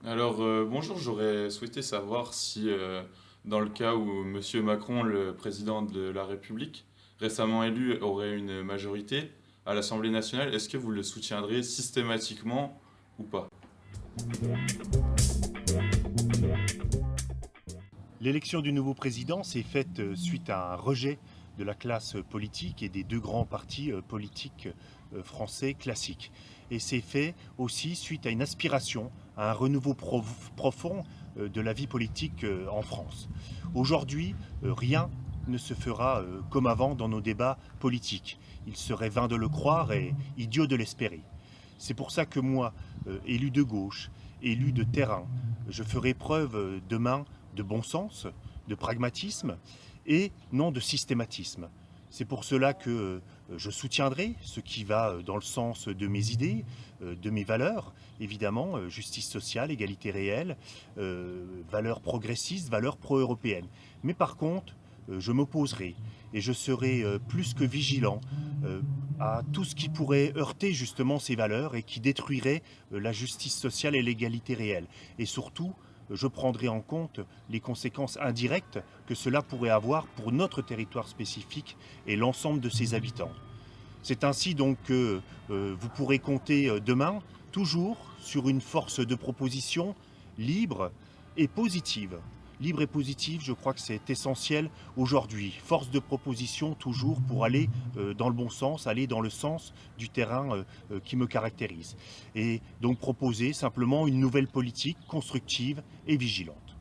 Alors, bonjour, j'aurais souhaité savoir si, dans le cas où Monsieur Macron, le président de la République, récemment élu, aurait une majorité à l'Assemblée nationale, est-ce que vous le soutiendrez systématiquement ou pas? L'élection du nouveau président s'est faite suite à un rejet de la classe politique et des deux grands partis politiques français classiques. Et c'est fait aussi suite à une aspiration à un renouveau profond de la vie politique en France. Aujourd'hui, rien ne se fera comme avant dans nos débats politiques. Il serait vain de le croire et idiot de l'espérer. C'est pour ça que moi, élu de gauche, élu de terrain, je ferai preuve demain de bon sens, de pragmatisme et non de systématisme. C'est pour cela que je soutiendrai ce qui va dans le sens de mes idées, de mes valeurs, évidemment, justice sociale, égalité réelle, valeurs progressistes, valeurs pro-européennes. Mais par contre, je m'opposerai et je serai plus que vigilant à tout ce qui pourrait heurter justement ces valeurs et qui détruirait la justice sociale et l'égalité réelle. Et surtout, je prendrai en compte les conséquences indirectes que cela pourrait avoir pour notre territoire spécifique et l'ensemble de ses habitants. C'est ainsi donc que vous pourrez compter demain toujours sur une force de proposition libre et positive. Libre et positive, je crois que c'est essentiel aujourd'hui. Force de proposition toujours pour aller dans le bon sens, aller dans le sens du terrain qui me caractérise. Et donc proposer simplement une nouvelle politique constructive et vigilante.